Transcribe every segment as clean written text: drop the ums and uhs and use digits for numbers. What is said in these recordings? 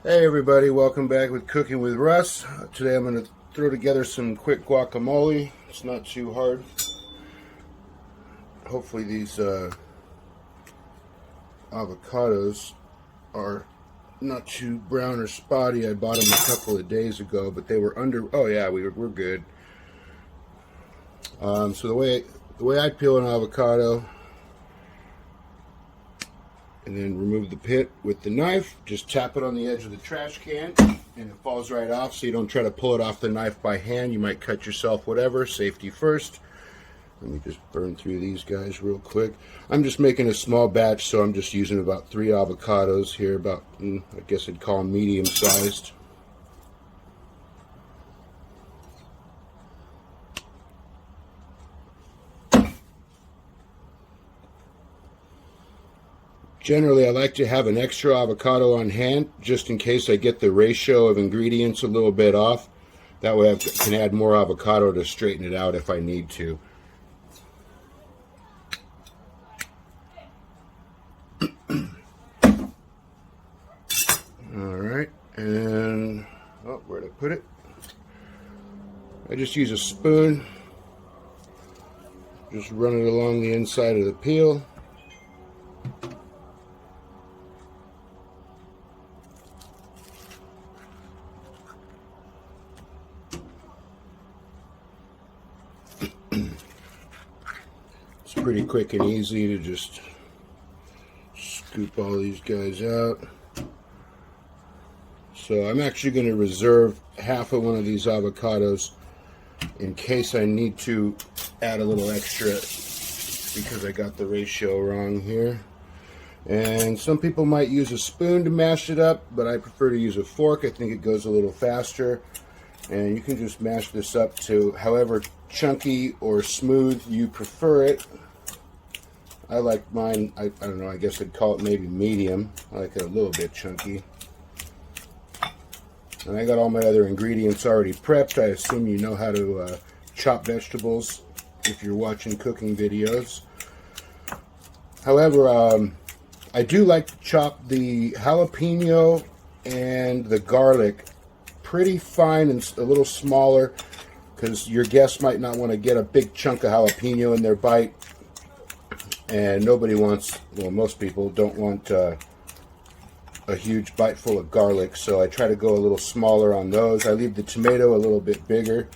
Hey everybody, welcome back with Cooking with Russ. Today I'm going to throw together some quick guacamole. It's not too hard. Hopefully these avocados are not too brown or spotty. I bought them a couple of days ago, but they were under. Oh yeah, we're good. So the way I peel an avocado and then remove the pit with the knife, just tap it on the edge of the trash can and it falls right off, so you don't try to pull it off the knife by hand. You might cut yourself, whatever. Safety first. Let me just burn through these guys real quick. I'm just making a small batch, so I'm just using about 3 avocados here, about, I guess I'd call them medium sized. Generally, I like to have an extra avocado on hand, just in case I get the ratio of ingredients a little bit off. That way I can add more avocado to straighten it out if I need to. Alright, and, oh, where'd I put it? I just use a spoon. Just run it along the inside of the peel. It's pretty quick and easy to just scoop all these guys out. So I'm actually going to reserve half of one of these avocados in case I need to add a little extra because I got the ratio wrong here. And some people might use a spoon to mash it up, but I prefer to use a fork. I think it goes a little faster. And you can just mash this up to however chunky or smooth you prefer it. I like mine, I don't know, I guess I'd call it maybe medium. I like it a little bit chunky. And I got all my other ingredients already prepped. I assume you know how to chop vegetables if you're watching cooking videos. However, I do like to chop the jalapeno and the garlic pretty fine and a little smaller, because your guests might not want to get a big chunk of jalapeno in their bite, and nobody wants, well, most people don't want a huge bite full of garlic, so I try to go a little smaller on those. I leave the tomato a little bit bigger.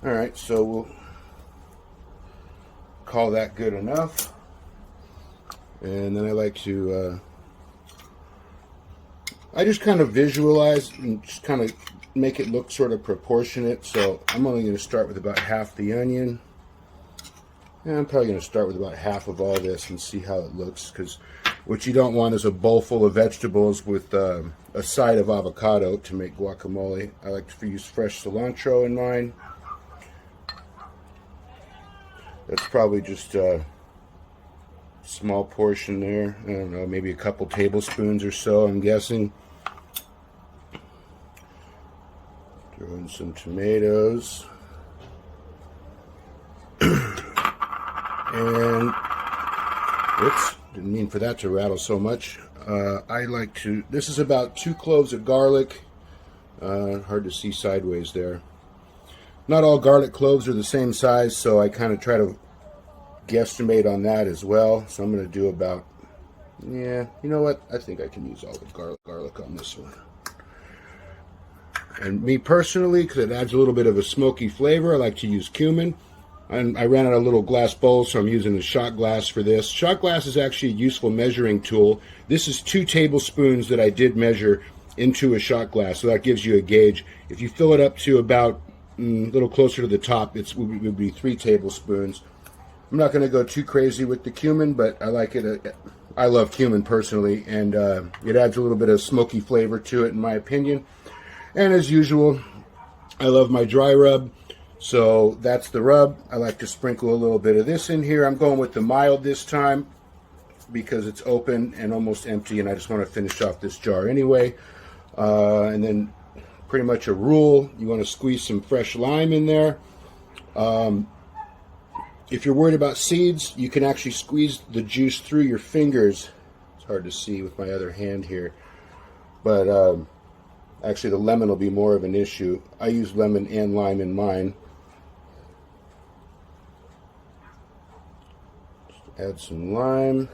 Alright, so we'll call that good enough. And then I like to I just kind of visualize and just kind of make it look sort of proportionate. So I'm only going to start with about half the onion. And I'm probably going to start with about half of all this and see how it looks, because what you don't want is a bowl full of vegetables with a side of avocado to make guacamole. I like to use fresh cilantro in mine. That's probably just a small portion there. I don't know, maybe a couple tablespoons or so, I'm guessing. Throw in some tomatoes. And, oops, didn't mean for that to rattle so much. I like to, this is about 2 cloves of garlic. Hard to see sideways there. Not all garlic cloves are the same size, so I kind of try to guesstimate on that as well. So I'm going to do about, yeah, you know what? I think I can use all the garlic on this one. And me personally, because it adds a little bit of a smoky flavor, I like to use cumin. And I ran out of a little glass bowl, so I'm using a shot glass for this. Shot glass is actually a useful measuring tool. This is 2 tablespoons that I did measure into a shot glass, so that gives you a gauge. If you fill it up to about a little closer to the top, it would be 3 tablespoons. I'm not going to go too crazy with the cumin, but I like it. I love cumin personally, and it adds a little bit of smoky flavor to it, in my opinion. And as usual, I love my dry rub, so that's the rub. I like to sprinkle a little bit of this in here. I'm going with the mild this time because it's open and almost empty, and I just want to finish off this jar anyway. And then pretty much a rule, you want to squeeze some fresh lime in there. If you're worried about seeds, you can actually squeeze the juice through your fingers. It's hard to see with my other hand here. but actually the lemon will be more of an issue. I use lemon and lime in mine. Just add some lime.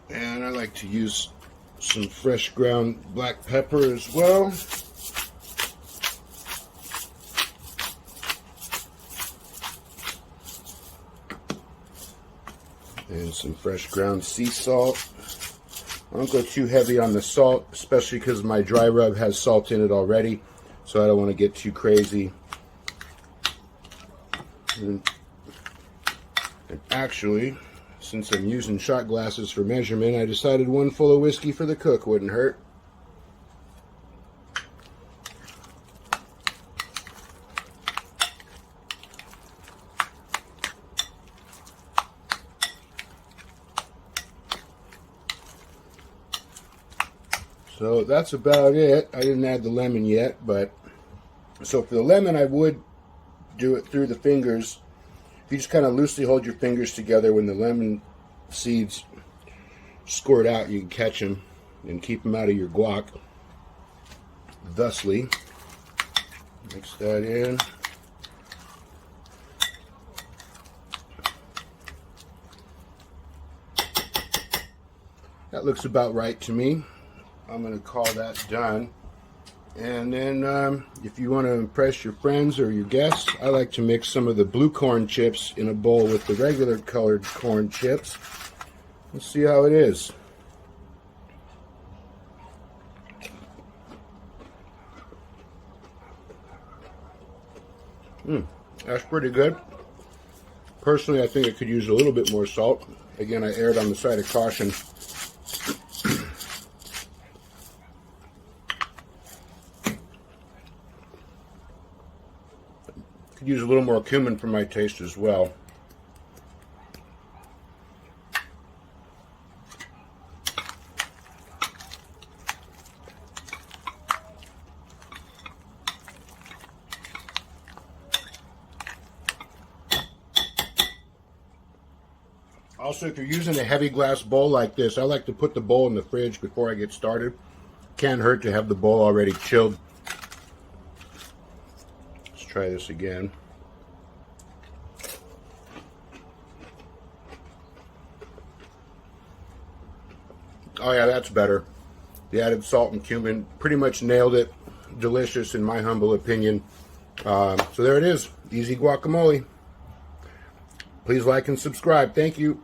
And I like to use some fresh ground black pepper as well. And some fresh ground sea salt. I don't go too heavy on the salt, especially because my dry rub has salt in it already, so I don't want to get too crazy. And actually, since I'm using shot glasses for measurement, I decided one full of whiskey for the cook wouldn't hurt. So that's about it. I didn't add the lemon yet, but so for the lemon, I would do it through the fingers. If you just kind of loosely hold your fingers together when the lemon seeds squirt out, you can catch them and keep them out of your guac. Thusly, mix that in. That looks about right to me. I'm going to call that done. And then if you want to impress your friends or your guests, I like to mix some of the blue corn chips in a bowl with the regular colored corn chips. Let's see how it is. That's pretty good. Personally, I think I could use a little bit more salt. Again, I erred on the side of caution. Could use a little more cumin for my taste as well. Also, if you're using a heavy glass bowl like this, I like to put the bowl in the fridge before I get started. Can't hurt to have the bowl already chilled. Let's try this again. Oh yeah, that's better. The added salt and cumin pretty much nailed it. Delicious in my humble opinion. So there it is. Easy guacamole. Please like and subscribe. Thank you.